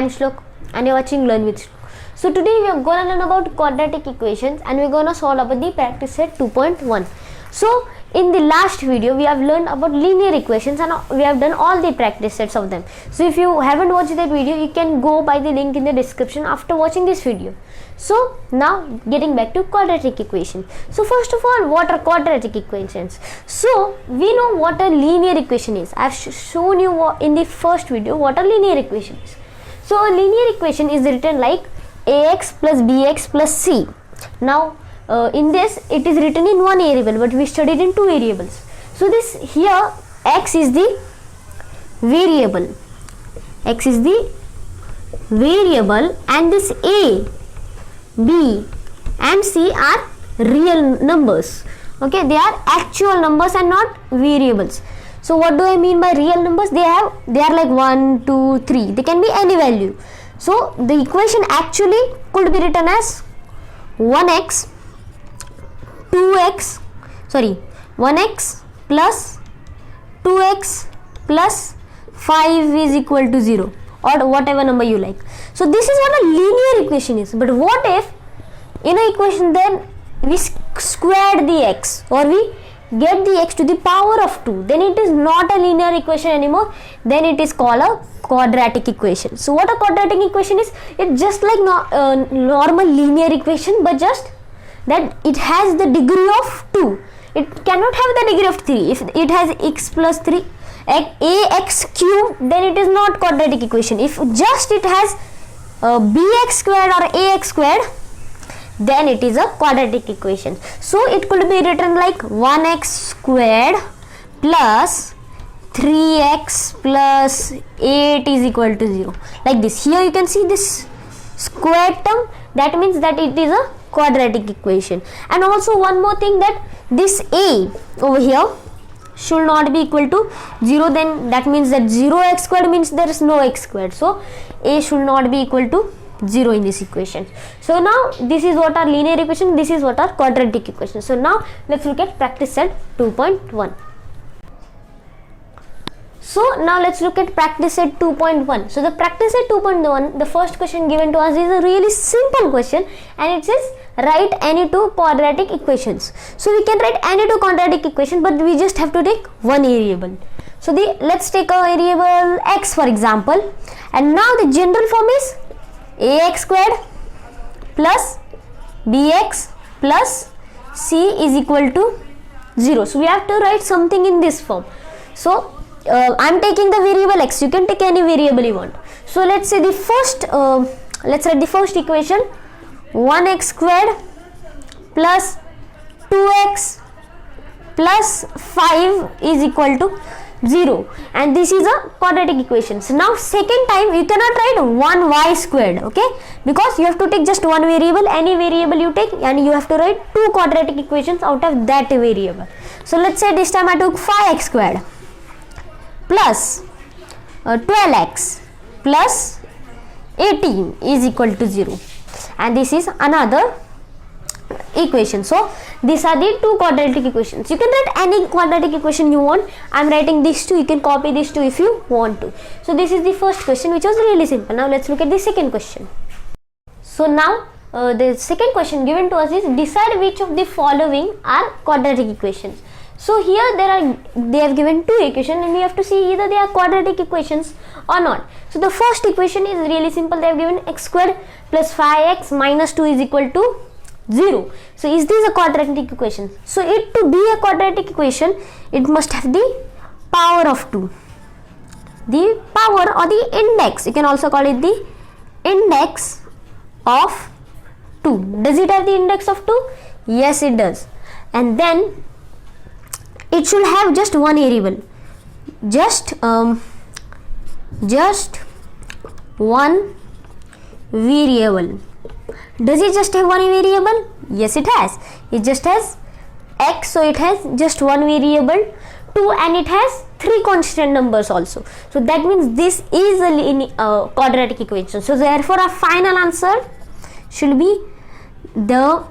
am Shlok and you're watching Learn with Shlok. So today we are going to learn about quadratic equations and we're going to solve about the practice set 2.1. So in the last video we have learned about linear equations and we have done all the practice sets of them. So if you haven't watched that video, you can go by the link in the description after watching this video. So now getting back to quadratic equation. So first of all, what are quadratic equations? So we know what a linear equation is. I have shown you in the first video what a linear equation is. So a linear equation is written like ax plus bx plus c. Now in this it is written in one variable, but we studied in two variables. So this here x is the variable, x is the variable, and this a, b and c are real numbers. Okay, they are actual numbers and not variables. So what do I mean by real numbers? They are like 1, 2, 3. They can be any value. So the equation actually could be written as 1x plus 2x plus 5 is equal to 0, or whatever number you like. So this is what a linear equation is. But what if in an equation then we squared the x, or we get the x to the power of 2, then it is not a linear equation anymore, then it is called a quadratic equation. So what a quadratic equation is, it's just like normal linear equation, but just that it has the degree of 2. It cannot have the degree of 3. If it has x plus 3 ax cube, then it is not quadratic equation. If just it has bx squared or ax squared, then it is a quadratic equation. So it could be written like 1x squared plus 3x plus 8 is equal to 0, like this. Here you can see this square term, that means that it is a quadratic equation. And also one more thing, that this a over here should not be equal to 0, then that means that 0x squared means there is no x squared. So a should not be equal to 0 in this equation. So now this is what our linear equation, this is what our quadratic equation. So now let's look at practice set 2.1. So now let's look at practice set 2.1. So the practice set 2.1, the first question given to us is a really simple question, and it says write any two quadratic equations. So we can write any two quadratic equations, but we just have to take one variable. So let's take a variable x for example, and now the general form is ax squared plus bx plus c is equal to 0. So we have to write something in this form. So I am taking the variable x. You can take any variable you want. So let's say the first, let's write the first equation, 1x squared plus 2x plus 5 is equal to 0, and this is a quadratic equation. So now second time you cannot write 1y squared, okay, because you have to take just one variable, any variable you take, and you have to write two quadratic equations out of that variable. So let's say this time I took 5x squared plus 12x plus 18 is equal to 0, and this is another equation. So these are the two quadratic equations. You can write any quadratic equation you want. I am writing these two. You can copy these two if you want to. So this is the first question, which was really simple. Now let's look at the second question. So now the second question given to us is decide which of the following are quadratic equations. So here they have given two equations, and we have to see either they are quadratic equations or not. So the first equation is really simple. They have given x squared plus 5x minus 2 is equal to 0. So is this a quadratic equation? So it to be a quadratic equation, it must have the power of 2. The power or the index, you can also call it the index of 2. Does it have the index of 2? Yes, it does. And then it should have just one variable, just one variable. Does it just have one variable? Yes, it has. It just has x, so it has just one variable, 2, and it has 3 constant numbers also. So that means this is a quadratic equation. So therefore our final answer should be the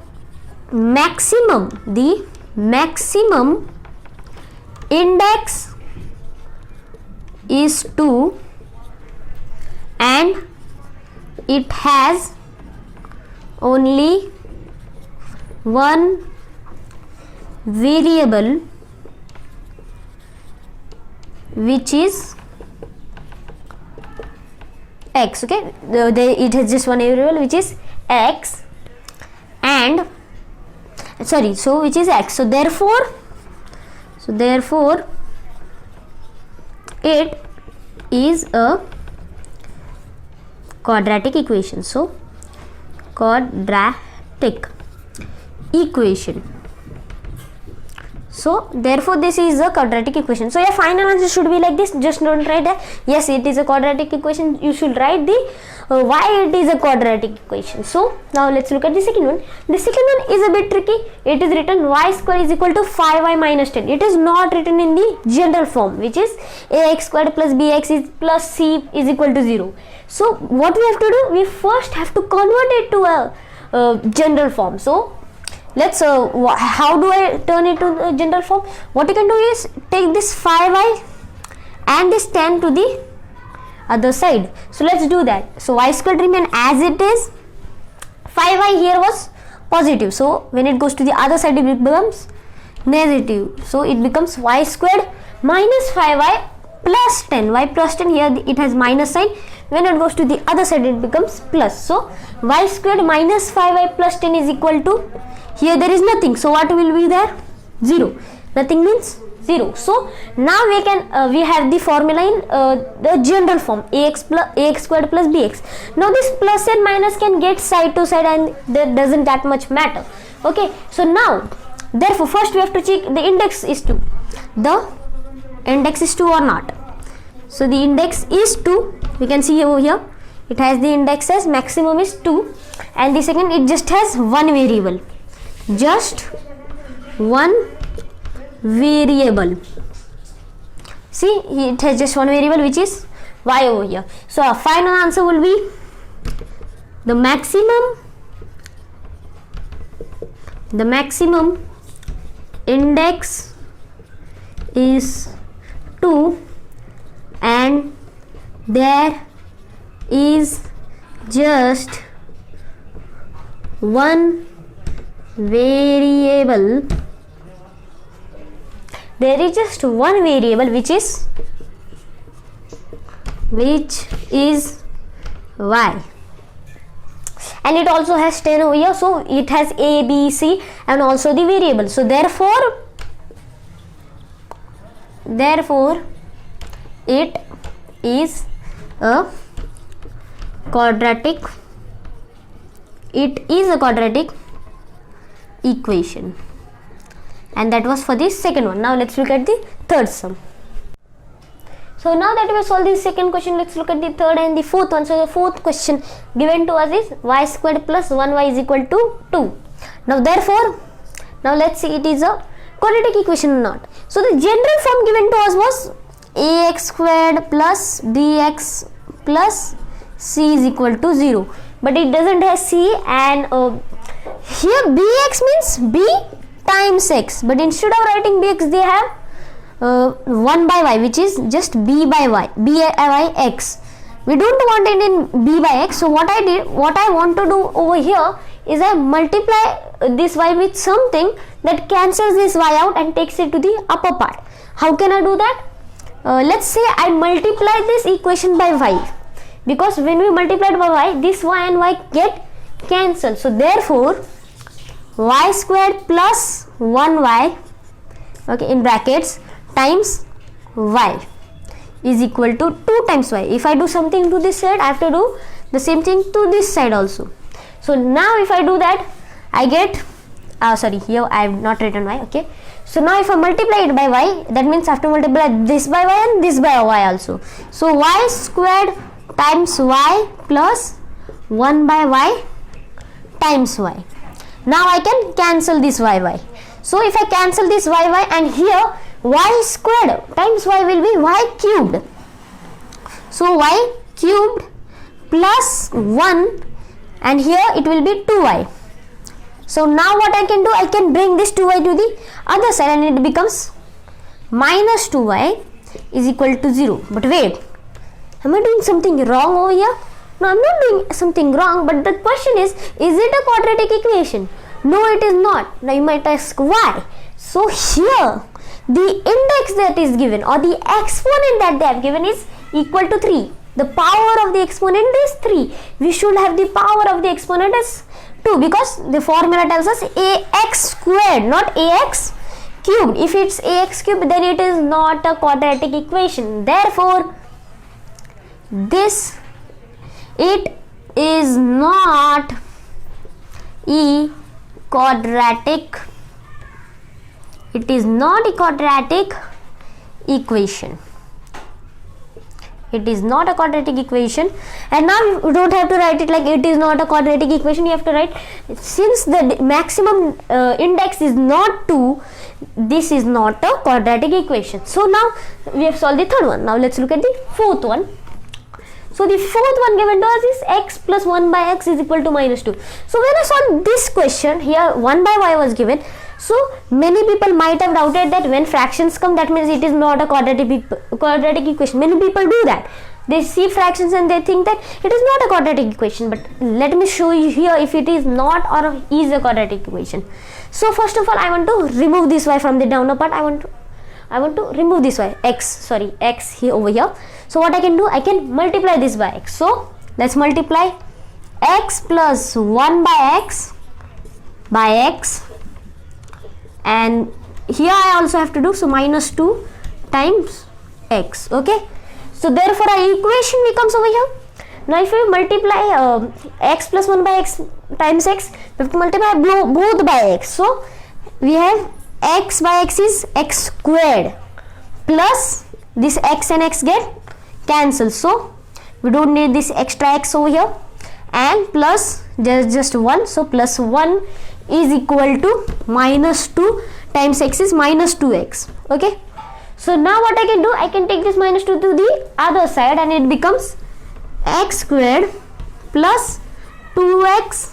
maximum index is 2 and it has only one variable which is x. Okay, it has just one variable which is x, and sorry, so which is x. So therefore it is a quadratic equation. So quadratic equation. So therefore this is a quadratic equation. So your final answer should be like this. Just don't write that yes it is a quadratic equation. You should write the why it is a quadratic equation. So now let's look at the second one. The second one is a bit tricky. It is written y square is equal to 5y minus 10. It is not written in the general form, which is ax squared plus bx is plus c is equal to 0. So what we have to do, we first have to convert it to a general form. So let's how do I turn it to the general form? What you can do is take this 5y and this 10 to the other side. So let's do that. So y squared remain as it is. 5y here was positive, so when it goes to the other side it becomes negative. So it becomes y squared minus 5y plus 10. Y plus 10, here it has minus sign. When it goes to the other side it becomes plus. So y squared minus 5y plus 10 is equal to, here there is nothing, so what will be there? 0. Nothing means 0. So now we can we have the formula in the general form, ax squared plus bx. Now this plus and minus can get side to side and that doesn't that much matter. Okay, so now therefore first we have to check the index is 2. The index is 2 or not. So the index is 2. We can see over here it has the index as maximum is 2, and the second it just has one variable. Just one variable. See, it has just one variable which is y over here. So our final answer will be the maximum index is 2 and there is just one variable. There is just one variable which is y, and it also has 10 over here, so it has a, b, c and also the variable. So therefore it is a quadratic equation, and that was for the second one. Now let's look at the third sum. So now that we have solved the second question, let's look at the third and the fourth one. So the fourth question given to us is y squared plus 1y is equal to 2. Now therefore, now let's see it is a quadratic equation or not. So the general form given to us was ax squared plus bx plus c is equal to 0, but it doesn't have c, and here bx means b times x, but instead of writing bx they have 1 by y, which is just b by x. We don't want it in b by x. So what I want to do over here is I multiply this y with something that cancels this y out and takes it to the upper part. How can I do that? Let's say I multiply this equation by y, because when we multiply it by y, this y and y get cancelled. So therefore y squared plus 1y, okay, in brackets, times y is equal to 2 times y. If I do something to this side, I have to do the same thing to this side also. So now if I do that, I get sorry, here I have not written y. Okay, so now if I multiply it by y, that means I have to multiply this by y and this by y also. So y squared times y plus 1 by y times y. Now I can cancel this y. So if I cancel this y and here y squared times y will be y cubed. So y cubed plus 1 and here it will be 2y. So now what I can do, I can bring this 2y to the other side and it becomes minus 2y is equal to 0. But wait, am I doing something wrong over here? Now I'm not doing something wrong, but the question is it a quadratic equation? No, it is not. Now you might ask why. So here the index that is given or the exponent that they have given is equal to 3. The power of the exponent is 3. We should have the power of the exponent as 2 because the formula tells us ax squared, not ax cubed. If it's ax cubed, then it is not a quadratic equation. Therefore, it is not a quadratic. It is not a quadratic equation. It is not a quadratic equation. And now you don't have to write it like it is not a quadratic equation. You have to write, since the maximum index is not 2, this is not a quadratic equation. So now we have solved the third one. Now let's look at the fourth one. So the fourth one given to us is x plus 1 by x is equal to minus 2. So when I solved this question, here 1 by y was given. So many people might have doubted that when fractions come, that means it is not a quadratic equation. Many people do that. They see fractions and they think that it is not a quadratic equation. But let me show you here if it is not or is a quadratic equation. So first of all, I want to remove this y from the downer part. I want to remove this y, x here over here. So what I can do, I can multiply this by x. So let's multiply x plus 1 by x, and here I also have to do, so minus 2 times x. Okay, so therefore our equation becomes over here. Now if we multiply x plus 1 by x times x, we have to multiply both by x. So we have x by x is x squared plus this x and x get cancelled, so we don't need this extra x over here, and plus just 1, so plus 1 is equal to minus 2 times x is minus 2x. Okay, so now what I can do, I can take this minus 2 to the other side and it becomes x squared plus 2x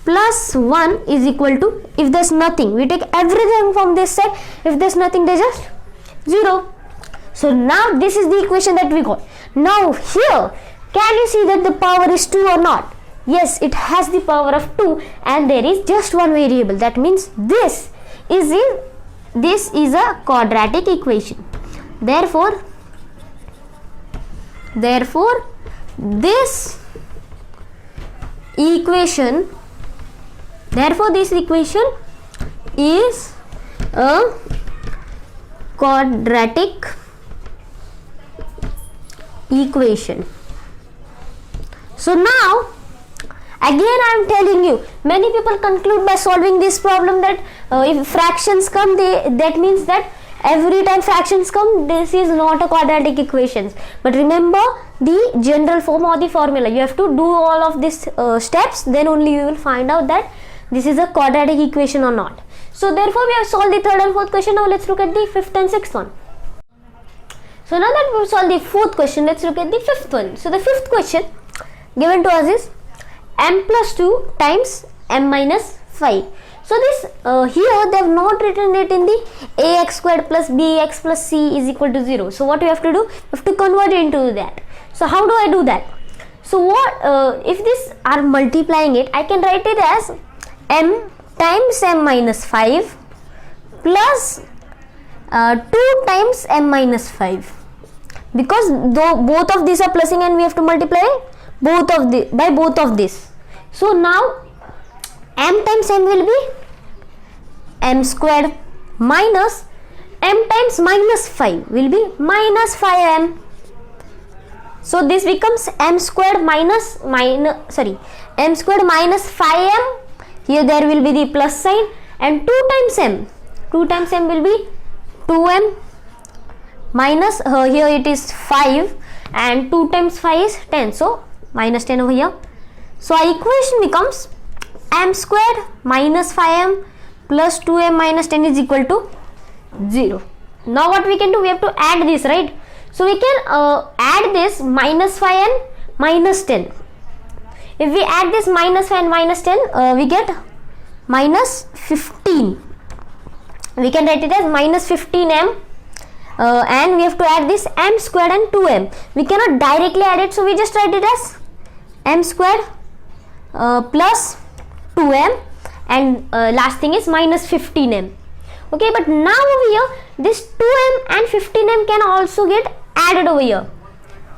plus 1 is equal to, if there's nothing, we take everything from this side, if there's nothing, there's just 0. So now this is the equation that we got. Now here, can you see that the power is 2 or not? Yes, it has the power of 2 and there is just one variable. That means this is a quadratic equation. Therefore this equation is a quadratic equation. So now again I am telling you, many people conclude by solving this problem that if fractions come, that means that every time fractions come, this is not a quadratic equation. But remember the general form or the formula. You have to do all of these steps, then only you will find out that this is a quadratic equation or not. So therefore we have solved the third and fourth question. Now let's look at the fifth and sixth one. So now that we've solved the fourth question, let's look at the fifth one. So the fifth question given to us is m plus 2 times m minus 5. So this here they have not written it in the ax squared plus bx plus c is equal to 0. So what we have to do? We have to convert it into that. So how do I do that? So what if this are multiplying it, I can write it as m times m minus 5 plus 2 times m minus 5, because though both of these are plusing and we have to multiply both of this. So now m times m will be m squared minus m times minus 5 will be minus 5m. So this becomes m squared minus m squared minus 5m. Here there will be the plus sign, and 2 times m will be 2m minus here it is 5 and 2 times 5 is 10, so minus 10 over here. So our equation becomes m squared minus 5m plus 2m minus 10 is equal to 0. Now what we can do, we have to add this, right? So we can add this minus 5 and minus 10. If we add this minus 5 and minus 10, we get minus 15. We can write it as minus 15m, and we have to add this m squared and 2m. We cannot directly add it, so we just write it as m squared plus 2m, and last thing is minus 15m. Okay, but now over here this 2m and 15m can also get added over here.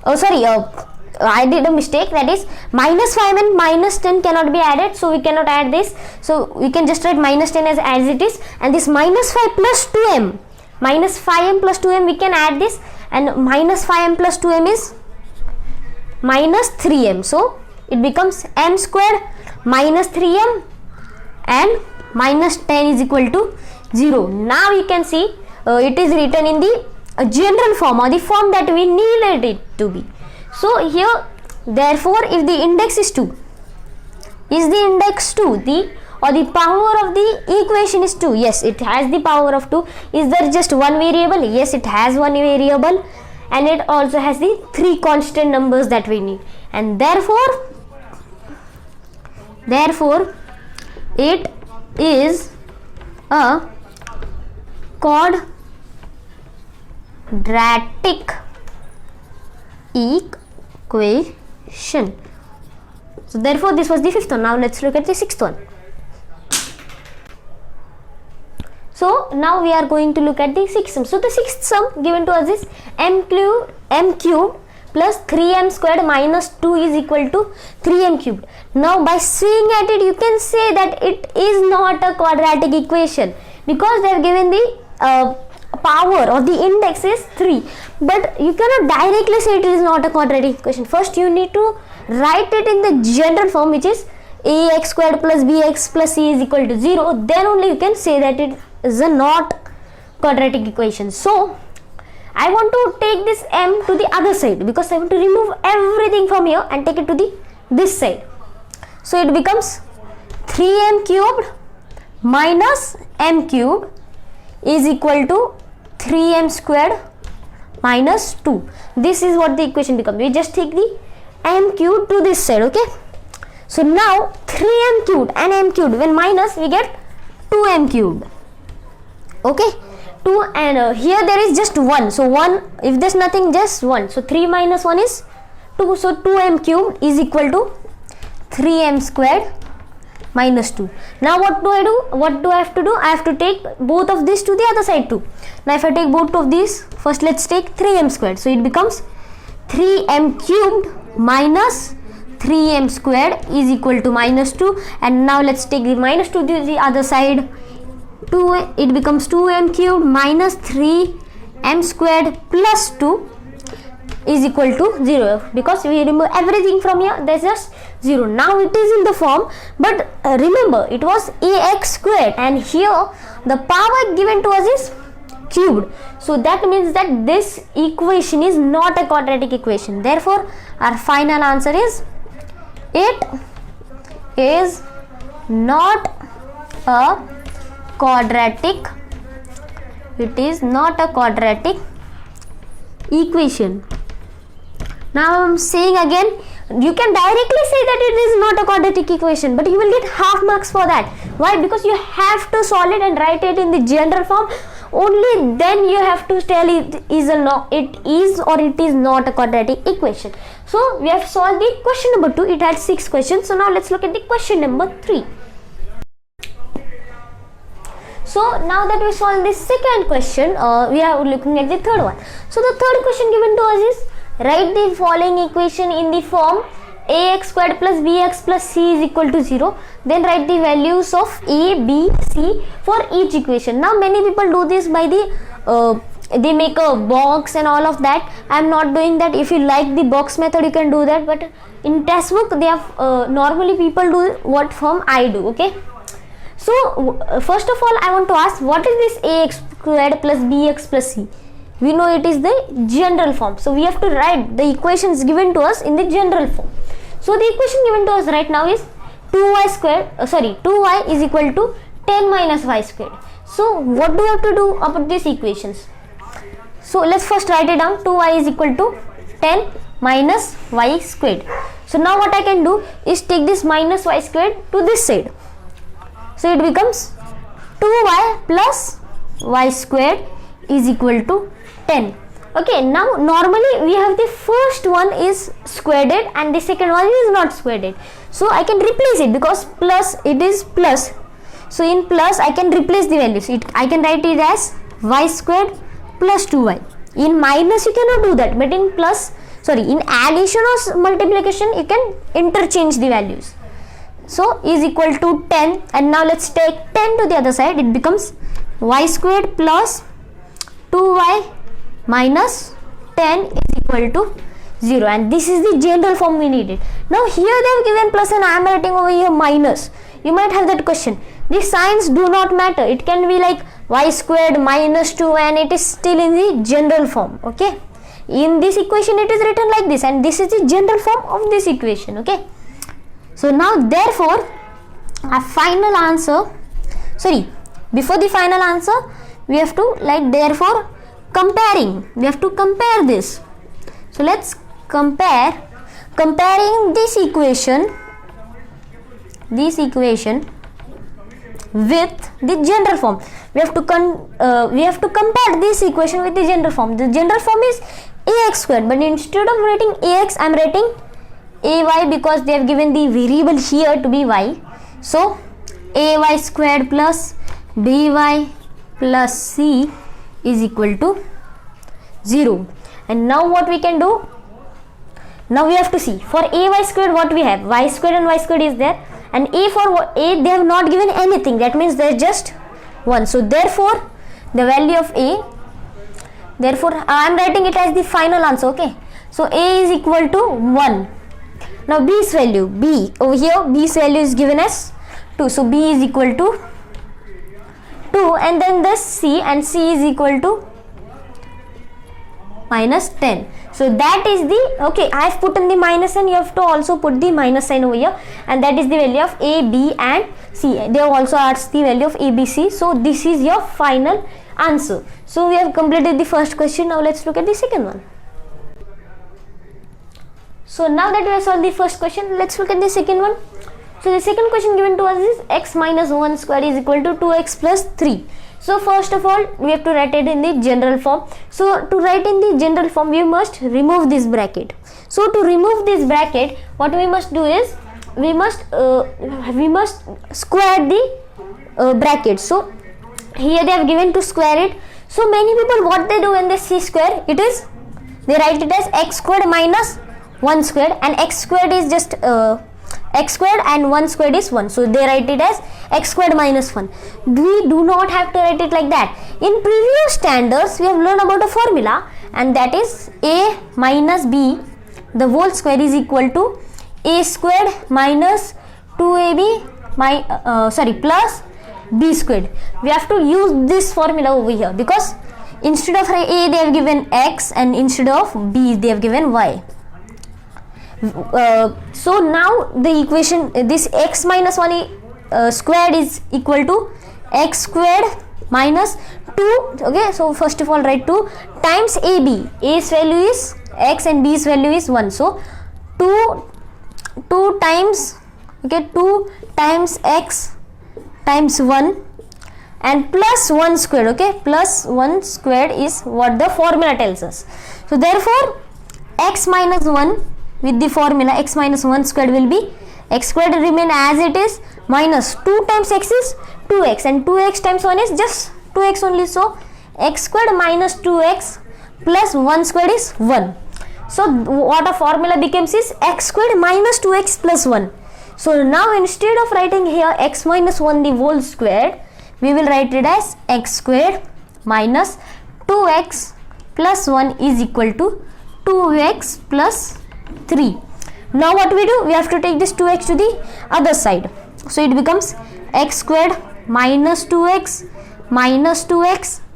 Oh sorry, I did a mistake, that is minus 5 and minus 10 cannot be added, so we cannot add this, so we can just write minus 10 as it is, and this minus 5 plus 2m, minus 5m plus 2m, we can add this, and minus 5m plus 2m is minus 3m, so it becomes m squared minus 3m and minus 10 is equal to 0. Now you can see it is written in the general form, or the form that we needed it to be. So here, therefore, if the index is 2, is the index 2 the power of the equation is 2? Yes, it has the power of 2. Is there just one variable? Yes, it has one variable, and it also has the 3 constant numbers that we need, and therefore it is a quadratic equation. So therefore this was the 5th one. Now let's look at the 6th one. So now we are going to look at the 6th sum. So the 6th sum given to us is m cubed plus 3m squared minus 2 is equal to 3m cubed. Now by seeing at it, you can say that it is not a quadratic equation, because they have given the power or the index is 3, but you cannot directly say it is not a quadratic equation. First you need to write it in the general form, which is ax squared plus bx plus c is equal to 0, then only you can say that it is a not quadratic equation. So I want to take this m to the other side, because I want to remove everything from here and take it to this side. So it becomes 3m cubed minus m cubed is equal to 3m squared minus 2. This is what the equation becomes. We just take the m cubed to this side. Okay, so now 3m cubed and m cubed, when minus we get 2m cubed. Okay, 2, and here there is just 1, so 1, if there's nothing, just 1, so 3 minus 1 is 2, so 2m cubed is equal to 3m squared minus 2. Now what do I do? What do I have to do? I have to take both of these to the other side too. Now if I take both of these, first let's take 3m squared, so it becomes 3m cubed minus 3m squared is equal to minus 2, and now let's take the minus 2 to the other side. 2, it becomes 2m cubed minus 3m squared plus 2 is equal to 0, because we remove everything from here, there's just 0. Now it is in the form, but remember it was ax squared, and here the power given to us is cubed, so that means that this equation is not a quadratic equation. Therefore our final answer is it is not a quadratic, it is not a quadratic equation. Now I am saying again, you can directly say that it is not a quadratic equation, but you will get half marks for that. Why? Because you have to solve it and write it in the general form. Only then you have to tell it is it is or it is not a quadratic equation. So we have solved the question number 2. It had 6 questions. So now let's look at the question number 3. So now that we solved this second question, we are looking at the third one. So the third question given to us is, write the following equation in the form ax squared plus bx plus c is equal to 0. Then write the values of a, b, c for each equation. Now many people do this by the they make a box and all of that. I am not doing that. If you like the box method, you can do that, but in textbook they have normally people do what form I do. Okay, so first of all I want to ask, what is this ax squared plus bx plus c? We know it is the general form, so we have to write the equations given to us in the general form. So the equation given to us right now is 2y is equal to 10 minus y squared. So what do we have to do about these equations? So let's first write it down. 2y is equal to 10 minus y squared. So now what I can do is take this minus y squared to this side. So it becomes 2y plus y squared is equal to 10. Okay, now normally we have the first one is squared and the second one is not squared. So I can replace it because plus, it is plus. So in plus I can replace the values. I can write it as y squared plus 2y. In minus you cannot do that, but in plus, sorry, in addition or multiplication you can interchange the values. So is equal to 10, and now let's take 10 to the other side. It becomes y squared plus 2y minus 10 is equal to 0, and this is the general form we needed. Now here they have given plus and I am writing over here minus. You might have that question. The signs do not matter. It can be like y squared minus 2 and it is still in the general form. Okay, in this equation it is written like this, and this is the general form of this equation. Okay, so now therefore a final answer, sorry, before the final answer we have to like therefore comparing, we have to compare this. So let's comparing this equation with the general form. We have to compare this equation with the general form. The general form is ax squared, but instead of writing ax I am writing ay because they have given the variable here to be y. So ay squared plus by plus c is equal to 0. And now what we can do? Now we have to see for ay squared what we have. Y squared and y squared is there, and a for a they have not given anything. That means there is just 1. So therefore the value of a, therefore I am writing it as the final answer. Okay, so a is equal to 1. Now b's value, b over here, b's value is given as 2. So b is equal to 2, and then this c, and c is equal to minus 10. So that is the, okay, I have put in the minus sign. You have to also put the minus sign over here, and that is the value of a, b and c. They have also asked the value of a, b, c. So this is your final answer. So we have completed the first question. Now let's look at the second one. So now that we have solved the first question, let's look at the second one. So the second question given to us is x minus 1 square is equal to 2x plus 3. So first of all we have to write it in the general form. So to write in the general form we must remove this bracket. So to remove this bracket, what we must do is we must square the bracket. So here they have given to square it. So many people what they do when they see square, it is they write it as x squared minus 1 squared, and x squared is just x squared and 1 squared is 1. So they write it as x squared minus 1. We do not have to write it like that. In previous standards we have learned about a formula, and that is a minus b the whole square is equal to a squared minus 2ab plus b squared. We have to use this formula over here because instead of a they have given x and instead of b they have given y. So now the equation, this x minus 1 squared is equal to x squared minus 2. Okay, so first of all write 2 times ab. A's value is x and b's value is 1. So 2 times, okay, 2 times x times 1 and plus 1 squared. Okay, plus 1 squared is what the formula tells us. So therefore x minus 1 with the formula x minus 1 squared will be x squared remain as it is minus 2 times x is 2x, and 2x times 1 is just 2x only. So x squared minus 2x plus 1 squared is 1. So what a formula becomes is x squared minus 2x plus 1. So now instead of writing here x minus 1 the whole squared, we will write it as x squared minus 2x plus 1 is equal to 2x plus 3. Now what we do, we have to take this 2x to the other side. So it becomes x squared minus 2x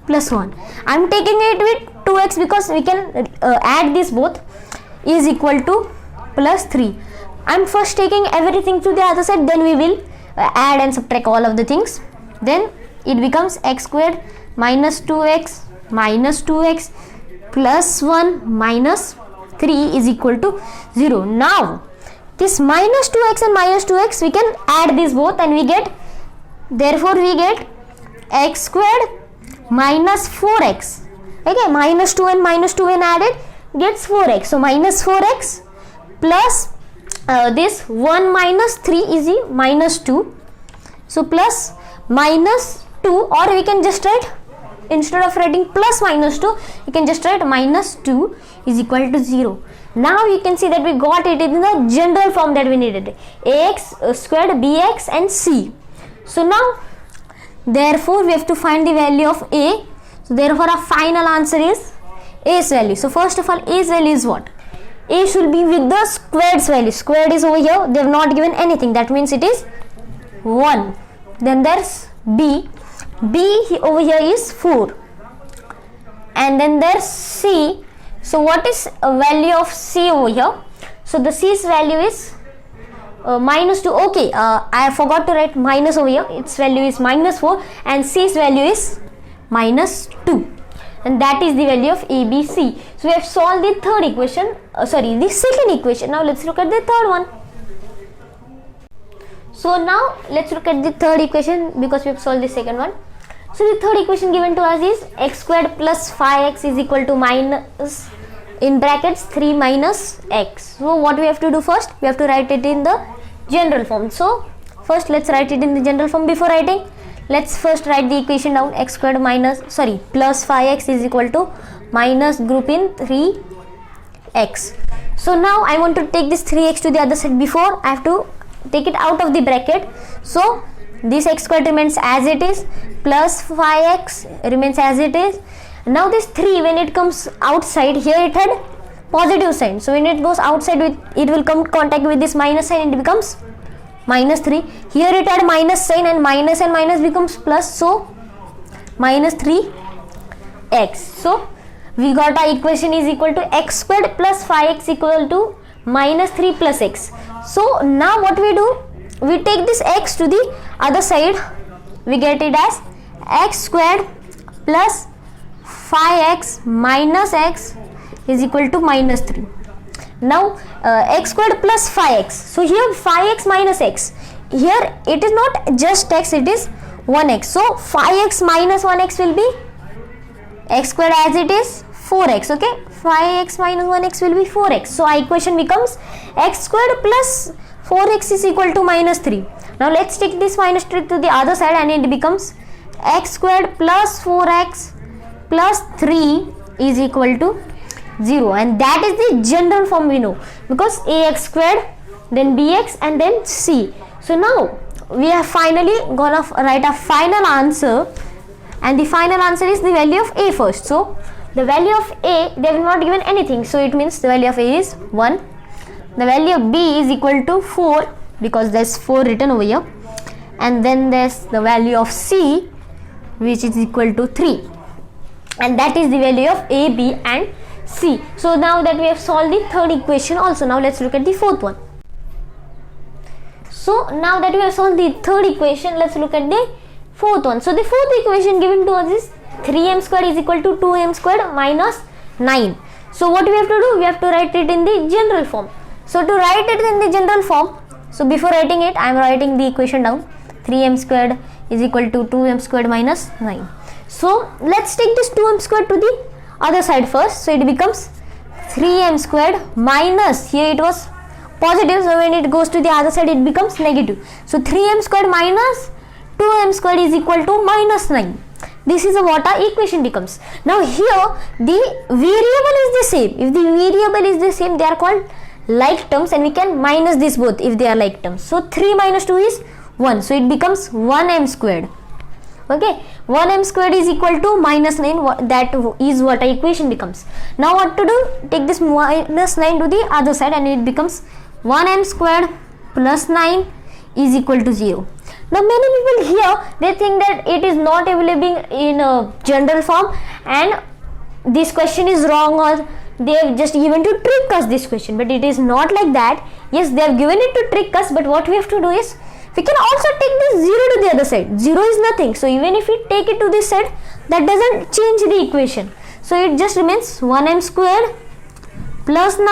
plus 1. I am taking it with 2x because we can add these both, is equal to plus 3. I am first taking everything to the other side, then we will add and subtract all of the things. Then it becomes x squared minus 2x plus 1 minus 3 is equal to 0. Now this minus 2x and minus 2x we can add these both, and we get, therefore we get x squared minus 4x Okay, minus 2 and minus 2 when added gets 4x. So minus 4x plus this 1 minus 3 is minus 2. So plus minus 2, or we can just write, instead of writing plus minus 2, you can just write minus 2 is equal to 0. Now you can see that we got it in the general form that we needed, ax squared, bx and c. So now therefore we have to find the value of a. So therefore our final answer is a's value. So first of all, a's value is what? A should be with the squared's value. Squared is over here, they have not given anything, that means it is 1. Then there's b. B over here is 4. And then there's c. So what is a value of c over here? So the c's value is minus 2. Okay, I forgot to write minus over here. Its value is minus 4 and c's value is minus 2. And that is the value of a, b, c. So we have solved the third equation, the second equation. Now let's look at the third one. So now let's look at the third equation because we have solved the second one. So the third equation given to us is x squared plus 5x is equal to minus, in brackets, 3 minus x. So what we have to do first? We have to write it in the general form. So first let's write it in the general form. Before writing, let's first write the equation down. X squared plus 5x is equal to minus group in 3x. So now I want to take this 3x to the other side. Before, I have to take it out of the bracket. So this x squared remains as it is, plus 5x remains as it is. Now this 3, when it comes outside, here it had positive sign. So when it goes outside, it will come contact with this minus sign and it becomes minus 3. Here it had minus sign and minus becomes plus. So minus 3x. So we got our equation is equal to x squared plus 5x equal to minus 3 plus x. So now what we do? We take this x to the other side. We get it as x squared plus 5x minus x is equal to minus 3. Now x squared plus 5x. So here 5x minus x. Here it is not just x, it is 1x. So 5x minus 1x will be x squared as it is 4x. Okay, 5x minus 1x will be 4x. So our equation becomes x squared plus 4x is equal to minus 3. Now let's take this minus 3 to the other side and it becomes x squared plus 4x plus 3 is equal to 0. And that is the general form we know, because ax squared, then bx and then c. So now we have finally gonna write a final answer, and the final answer is the value of a first. So the value of a, they have not given anything, so it means the value of a is 1. The value of b is equal to 4 because there's 4 written over here, and then there's the value of c which is equal to 3, and that is the value of a, b and c. So now that we have solved the third equation also, now let's look at the fourth one. So now that we have solved the third equation, let's look at the fourth one. So the fourth equation given to us is 3m squared is equal to 2m squared minus 9. So what we have to do? We have to write it in the general form. So to write it in the general form, so before writing it, I am writing the equation down. 3m squared is equal to 2m squared minus 9. So let's take this 2m squared to the other side first. So it becomes 3m squared minus, here it was positive, so when it goes to the other side it becomes negative. So 3m squared minus 2m squared is equal to minus 9. This is what our equation becomes. Now here the variable is the same. If the variable is the same, they are called like terms, and we can minus this both if they are like terms. So 3 minus 2 is 1. So it becomes 1m squared. Okay, 1m squared is equal to minus 9. That is what our equation becomes. Now what to do? Take this minus 9 to the other side and it becomes 1m squared plus 9 is equal to 0. Now many people here, they think that it is not available in a general form and this question is wrong, or they have just given to trick us this question, but it is not like that. Yes, they have given it to trick us, but what we have to do is, we can also take this 0 to the other side. 0 is nothing, so even if we take it to this side, that doesn't change the equation. So it just remains 1m squared plus 9.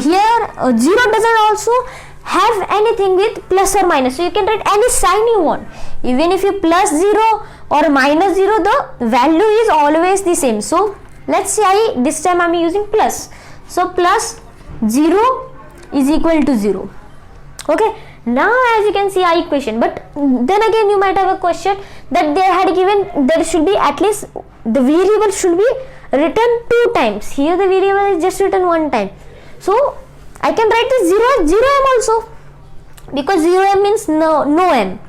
Here 0 doesn't also have anything with plus or minus. So you can write any sign you want. Even if you plus 0 or minus 0, the value is always the same. So let's say this time I am using plus. So plus 0 is equal to 0. Okay. Now as you can see I equation, but then again you might have a question that they had given there should be at least the variable should be written 2 times. Here the variable is just written 1 time. So I can write the 0 m also, because 0m means no m.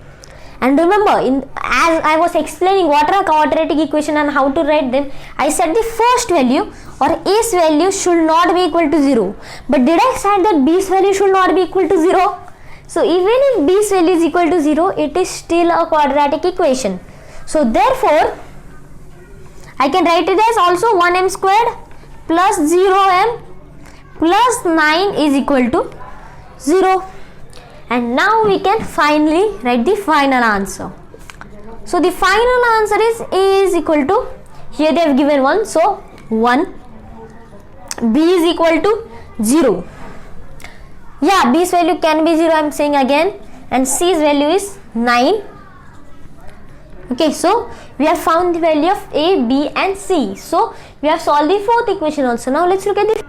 And remember, as I was explaining what are quadratic equation and how to write them, I said the first value or a's value should not be equal to 0. But did I say that b's value should not be equal to 0? So even if b's value is equal to 0, it is still a quadratic equation. So therefore, I can write it as also 1m squared plus 0m plus 9 is equal to 0. And now we can finally write the final answer. So the final answer is a is equal to, here they have given 1, so 1, b is equal to 0. Yeah, b's value can be 0, I am saying again, and c's value is 9. Okay, so we have found the value of a, b and c. So we have solved the fourth equation also. Now let's look at the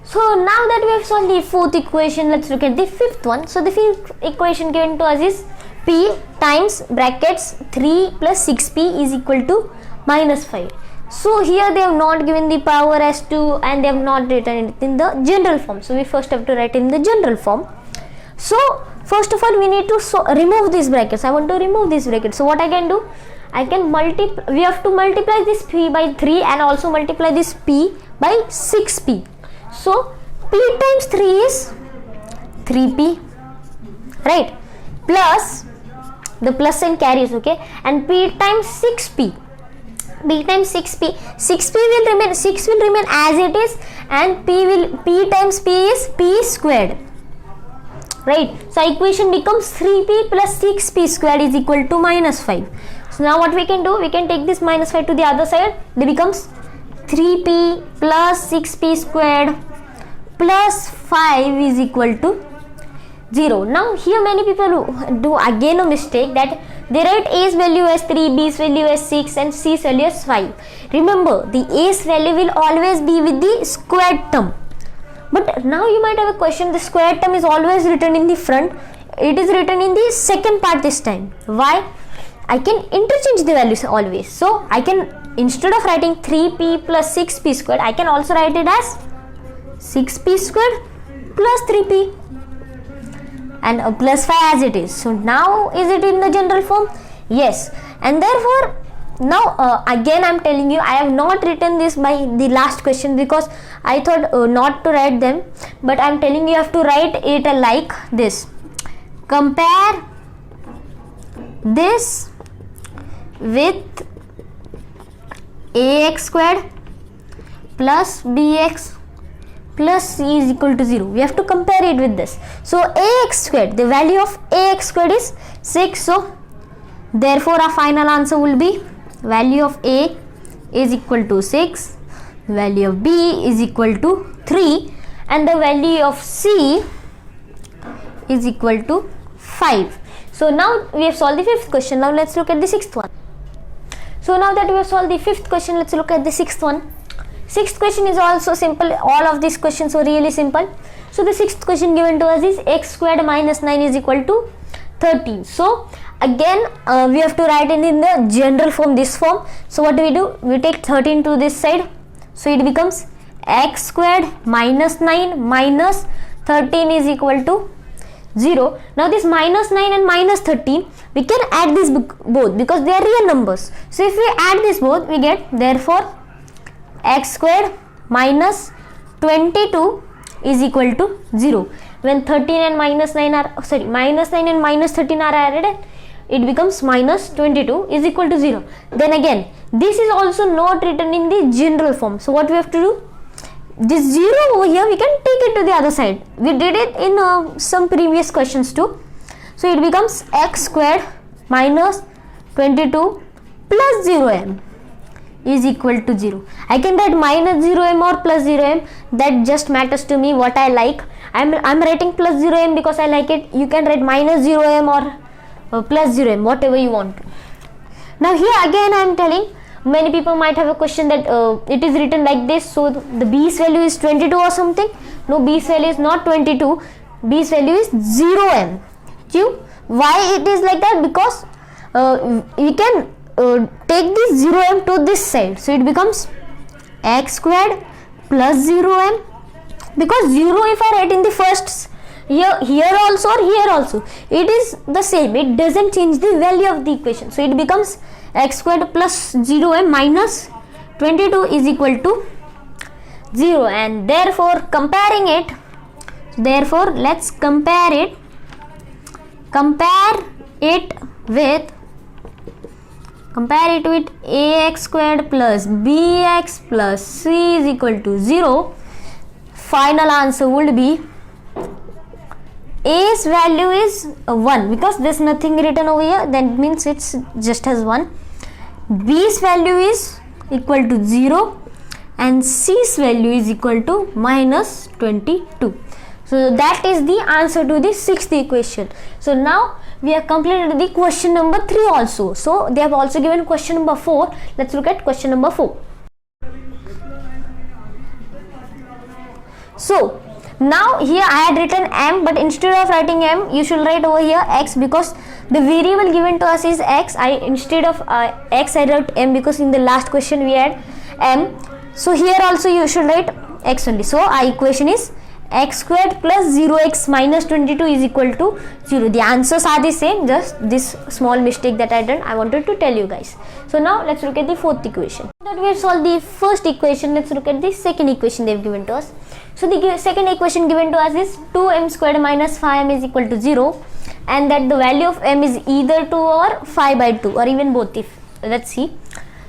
So now that we have solved the fourth equation, let's look at the fifth one. So the fifth equation given to us is p times brackets 3 plus 6p is equal to minus 5. So here they have not given the power as 2 and they have not written it in the general form. So we first have to write in the general form. So first of all we need to remove these brackets. I want to remove these brackets. So what I can do? We have to multiply this p by 3 and also multiply this p by 6p. So p times 3 is 3p, right, plus the plus sign carries, okay, and p times 6p, p times 6p, 6p will remain, 6 will remain as it is, and p times p is p squared, right. So equation becomes 3p plus 6p squared is equal to minus 5. So now what we can do, we can take this minus 5 to the other side. It becomes 3p plus 6p squared plus 5 is equal to 0. Now here many people do again a mistake that they write a's value as 3, b's value as 6 and c's value as 5. Remember, the a's value will always be with the squared term. But now you might have a question, the squared term is always written in the front. It is written in the second part this time. Why? I can interchange the values always. So I can, instead of writing 3p plus 6p squared, I can also write it as 6p squared plus 3p and plus 5 as it is. So now is it in the general form? Yes. And therefore now again I am telling you, I have not written this by the last question because I thought not to write them, but I am telling you have to write it like this. Compare this with ax squared plus bx plus c is equal to 0. We have to compare it with this. So ax squared, the value of ax squared is 6. So therefore our final answer will be value of a is equal to 6, value of b is equal to 3 and the value of c is equal to 5. So now we have solved the fifth question. Now let's look at the sixth one. So now that we have solved the fifth question, let's look at the sixth one. Sixth question is also simple. All of these questions were really simple. So the sixth question given to us is x squared minus 9 is equal to 13. So again we have to write it in the general form, this form. So what do? We take 13 to this side. So it becomes x squared minus 9 minus 13 is equal to 0. Now this minus 9 and minus 13, we can add this both because they are real numbers. So if we add this both, we get therefore x squared minus 22 is equal to 0. When 13 and minus 9 are, minus 9 and minus 13 are added, it becomes minus 22 is equal to 0. Then again, this is also not written in the general form. So what we have to do? This 0 over here, we can take it to the other side. We did it in some previous questions too. So it becomes x squared minus 22 plus 0m is equal to 0. I can write minus 0m or plus 0m. That just matters to me what I like. I'm writing plus 0m because I like it. You can write minus 0m or plus 0m, whatever you want. Now here again I am telling, many people might have a question that it is written like this, so the B's value is 22 or something. No, B's value is not 22. B's value is 0m. Why it is like that? Because we can take this 0m to this side, so it becomes x squared plus 0m, because 0 if I write in the first here also or here also, it is the same, it doesn't change the value of the equation, so it becomes x squared plus 0m minus 22 is equal to 0. And therefore comparing it, therefore let's compare it with ax squared plus bx plus c is equal to 0. Final answer would be a's value is 1, because there's nothing written over here, that means it's just as 1. B's value is equal to 0 and c's value is equal to minus 22. So that is the answer to the sixth equation. So now we have completed the question number 3 also. So they have also given question number 4. Let's look at question number 4. So now here I had written m, but instead of writing m, you should write over here x, because the variable given to us is x. Instead of x I wrote m, because in the last question we had m. So here also you should write x only. So our equation is x squared plus 0x minus 22 is equal to 0. The answers are the same, just this small mistake that I done, I wanted to tell you guys. So now let's look at the fourth equation. Now that we have solved the first equation, let's look at the second equation they have given to us. So the second equation given to us is 2m squared minus 5m is equal to 0, and that the value of m is either 2 or 5 by 2 or even both. If let's see.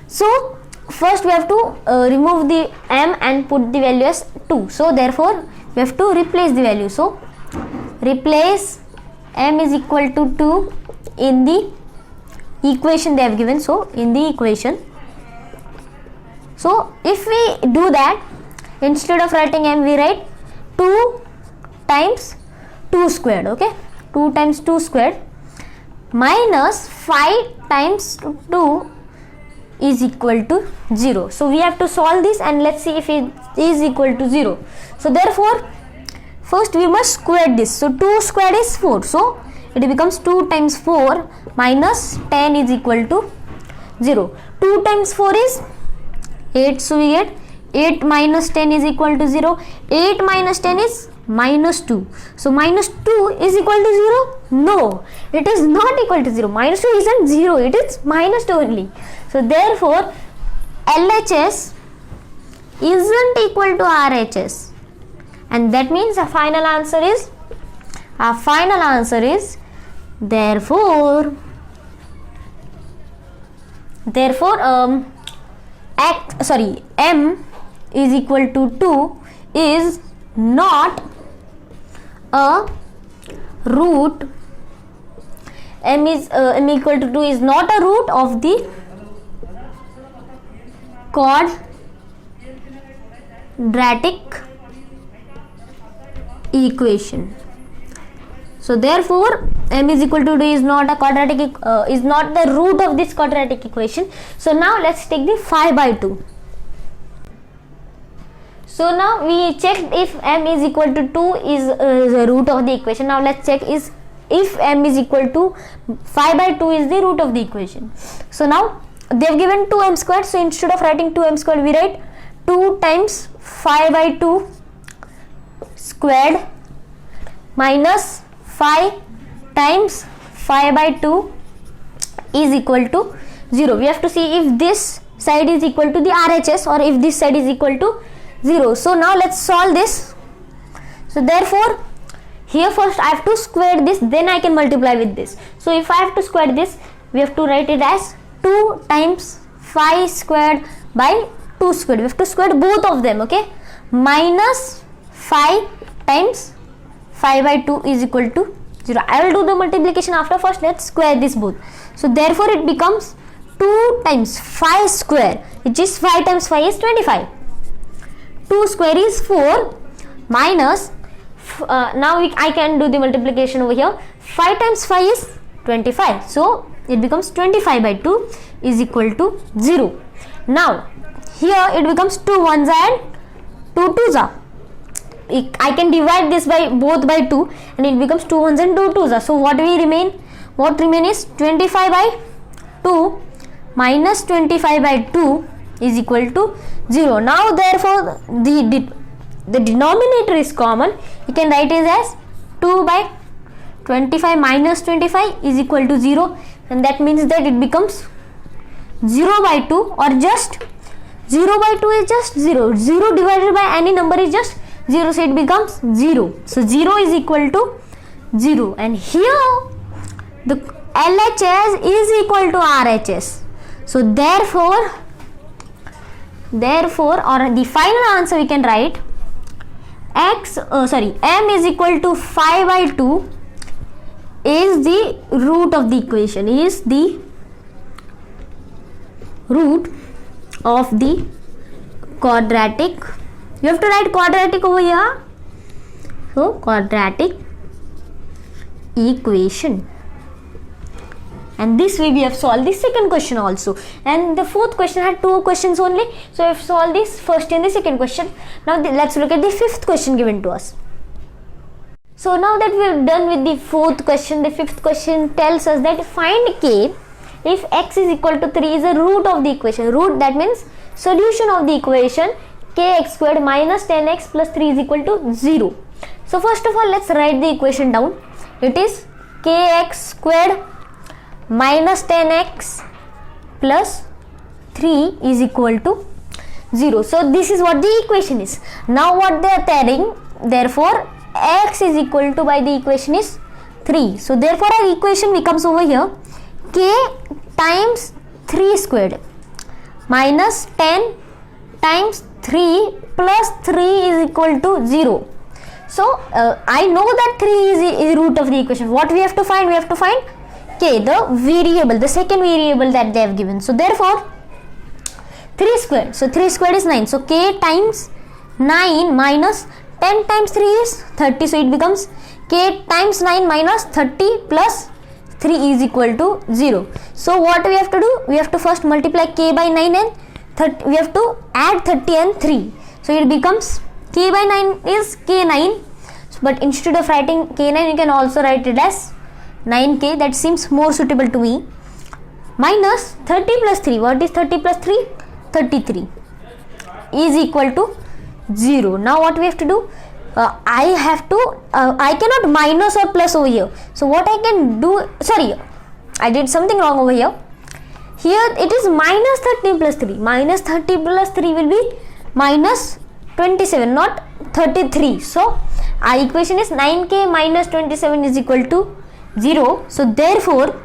So first we have to remove the m and put the value as 2. So therefore we have to replace the value. So replace m is equal to 2 in the equation they have given. So in the equation, so if we do that, instead of writing m, we write 2 times 2 squared. Okay, 2 times 2 squared minus 5 times 2 is equal to 0. So we have to solve this and let's see if it is equal to 0. So therefore first we must square this. So 2 squared is 4, so it becomes 2 times 4 minus 10 is equal to 0. 2 times 4 is 8, so we get 8 minus 10 is equal to 0. 8 minus 10 is minus 2. So minus 2 is equal to 0? No, it is not equal to 0. Minus 2 isn't 0, it is minus 2 only. So therefore LHS isn't equal to RHS, and that means our final answer is therefore m is equal to 2 is not a root. M equal to 2 is not a root of the quadratic equation. So therefore m is equal to 2 is not a quadratic is not the root of this quadratic equation. So now let's take the 5 by 2. So now we checked if m is equal to 2 is the root of the equation. Now let's check is if m is equal to 5 by 2 is the root of the equation. So now they have given 2m squared, so instead of writing 2m squared, we write 2 times 5 by 2 squared minus 5 times 5 by 2 is equal to 0. We have to see if this side is equal to the RHS or if this side is equal to 0. So now let's solve this. So therefore here first I have to square this, then I can multiply with this. So if I have to square this, we have to write it as 2 times 5 squared by 2 squared. We have to square both of them, okay, minus 5 times 5 by 2 is equal to 0. I will do the multiplication after. First let's square this both. So therefore it becomes 2 times 5 square, which is 5 times 5 is 25. 2 square is 4 minus now I can do the multiplication over here. 5 times 5 is 25. So it becomes 25 by 2 is equal to 0. Now here it becomes 2 ones and 2 twos are. I can divide this by both by 2 and it becomes 2 ones and 2 twos are. So what remain is 25 by 2 minus 25 by 2 is equal to 0. Now therefore the denominator is common. You can write it as 2 by 25 minus 25 is equal to 0, and that means that it becomes 0 by 2, or just 0 by 2 is just 0. 0 divided by any number is just 0, so it becomes 0. So 0 is equal to 0, and here the LHS is equal to RHS. So therefore or the final answer we can write m is equal to 5 by 2 is the root of the equation, is the root of the quadratic. You have to write quadratic over here. So quadratic equation. And this way we have solved the second question also. And the fourth question had 2 questions only. So we have solved this first and the second question. Now let's look at the fifth question given to us. So now that we have done with the fourth question, the fifth question tells us that find k if x is equal to 3 is a root of the equation. Root, that means solution of the equation kx squared minus 10x plus 3 is equal to 0. So first of all, let's write the equation down. It is kx squared minus 10x plus 3 is equal to 0. So this is what the equation is. Now what they are telling, therefore x is equal to, by the equation is 3. So therefore our equation becomes over here k times 3 squared minus 10 times 3 plus 3 is equal to 0. So I know that 3 is the root of the equation. What we have to find? We have to find k, the variable, the second variable that they have given. So therefore 3 squared. So 3 squared is 9. So k times 9 minus 10 times 3 is 30. So it becomes k times 9 minus 30 plus 3 is equal to 0. So what we have to do? We have to first multiply k by 9 and 30. We have to add 30 and 3. So it becomes k by 9 is k9. But instead of writing k9, you can also write it as 9k. That seems more suitable to me. Minus 30 plus 3. What is 30 plus 3? 33 is equal to 0. Now what we have to do? I cannot minus or plus over here. So what I can do, sorry, I did something wrong over here. Here it is minus 30 plus 3. Minus 30 plus 3 will be minus 27, not 33. So our equation is 9k minus 27 is equal to 0. So therefore,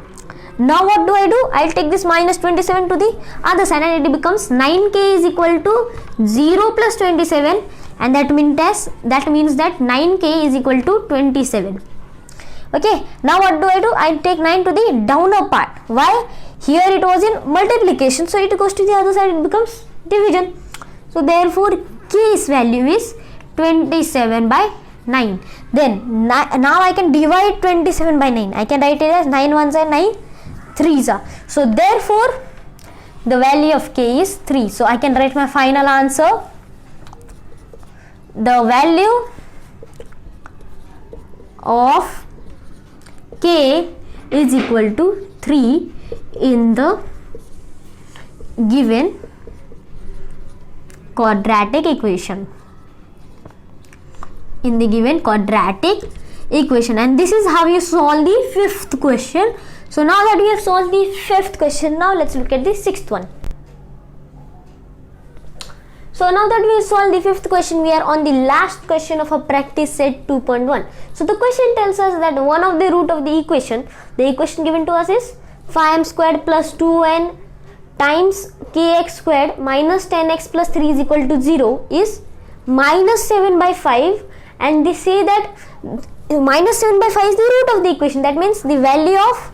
now what do? I'll take this minus 27 to the other side and it becomes 9k is equal to 0 plus 27, and that means that 9k is equal to 27. Okay, now what do? I take 9 to the downer part. Why? Here it was in multiplication, so it goes to the other side, it becomes division. So therefore k's value is 27 by 9. Then now I can divide 27 by 9. I can write it as 9 ones and 9 threes are. So therefore the value of k is 3. So I can write my final answer. The value of k is equal to 3 in the given quadratic equation. In the given quadratic equation. And this is how you solve the fifth question. So now that we have solved the fifth question, now let's look at the sixth one. So now that we have solved the fifth question, we are on the last question of a practice set 2.1. So the question tells us that one of the root of the equation given to us is 5m squared plus 2n times kx squared minus 10x plus 3 is equal to 0 is minus 7 by 5, and they say that minus 7 by 5 is the root of the equation. That means the value of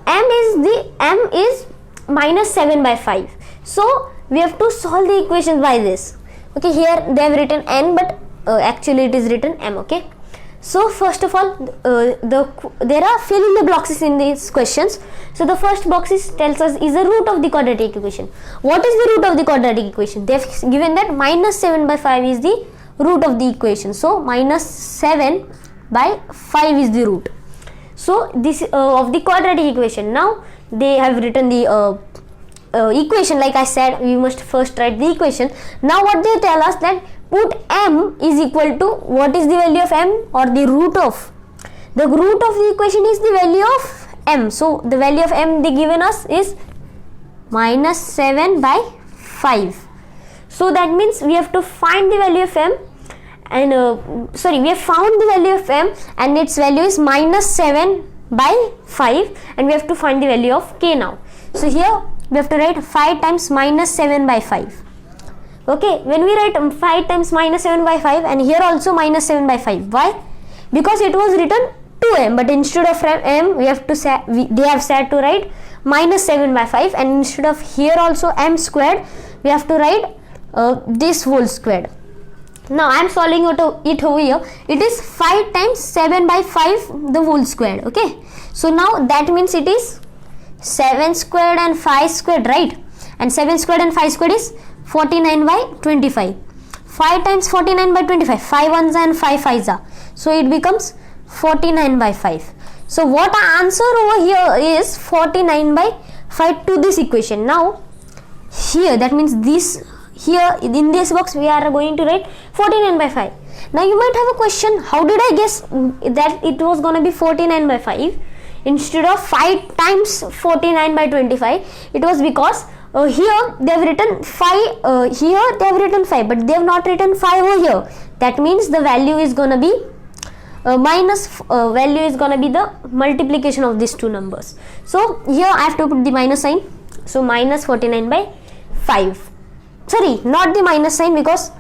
m is minus 7 by 5. So we have to solve the equation by this. Okay, here they have written n, but actually it is written m. Okay, So first of all, there are fill in the blocks in these questions. So the first box tells us is the root of the quadratic equation. What is the root of the quadratic equation? They have given that minus 7 by 5 is the root of the equation. So minus 7 by 5 is the root. So this of the quadratic equation. Now they have written the equation. Like I said, we must first write the equation. Now what they tell us that put m is equal to, what is the value of m, or the root of the equation is the value of m. So the value of m they given us is minus 7 by 5. So that means we have to find the value of m, and we have found the value of m and its value is minus 7 by 5, and we have to find the value of k now. So here we have to write 5 times minus 7 by 5. Okay, when we write 5 times minus 7 by 5, and here also minus 7 by 5. Why? Because it was written 2m, but instead of m, we have to they have said to write minus 7 by 5, and instead of here also m squared, we have to write this whole squared. Now I am solving it over here. It is 5 times 7 by 5 the whole squared. Okay, so now that means it is 7 squared and 5 squared, right? And 7 squared and 5 squared is 49 by 25. 5 times 49 by 25, 5 ones and 5 fives are. So it becomes 49 by 5. So what our answer over here is 49 by 5 to this equation. Now here, that means this, here in this box we are going to write 49 by 5. Now you might have a question, how did I guess that it was going to be 49 by 5 instead of 5 times 49 by 25? It was because here they have written 5, here they have written 5, but they have not written 5 over here. That means the value is going to be value is going to be the multiplication of these two numbers. So here I have to put the minus sign. So minus 49 by 5. Sorry, not the minus sign, because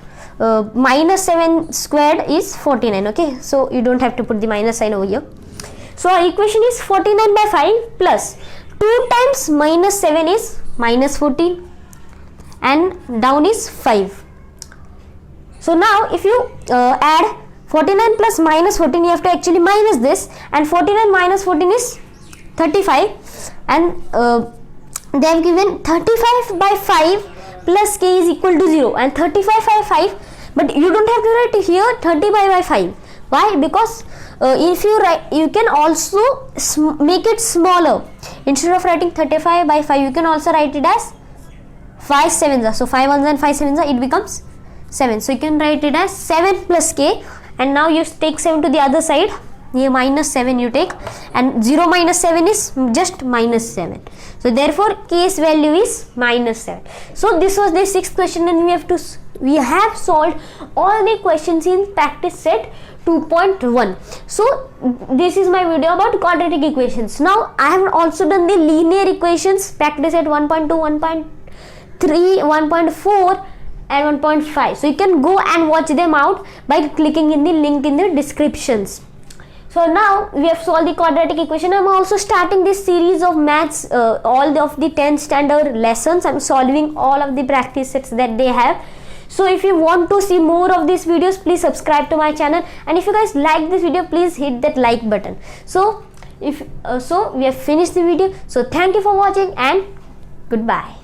minus 7 squared is 49. Okay, so you don't have to put the minus sign over here. So our equation is 49 by 5 plus 2 times minus 7 is minus 14, and down is 5. So now if you add 49 plus minus 14, you have to actually minus this, and 49 minus 14 is 35, and they have given 35 by 5 plus k is equal to 0, and 35 by 5, but you don't have to write here 35 by 5. Why? Because if you write, you can also make it smaller. Instead of writing 35 by 5, you can also write it as 5 sevens. So 5 ones and 5 sevens, it becomes 7. So you can write it as 7 plus k, and now you take 7 to the other side. Here minus 7 you take, and 0 minus 7 is just minus 7. So therefore k's value is minus 7. So this was the 6th question, and we have solved all the questions in practice set 2.1. So this is my video about quadratic equations. Now I have also done the linear equations practice set 1.2, 1.3, 1.4 and 1.5. So you can go and watch them out by clicking in the link in the descriptions. So now we have solved the quadratic equation. I am also starting this series of maths, all of the 10th standard lessons. I am solving all of the practice sets that they have. So if you want to see more of these videos, please subscribe to my channel, and if you guys like this video, please hit that like button. So we have finished the video. So thank you for watching, and goodbye.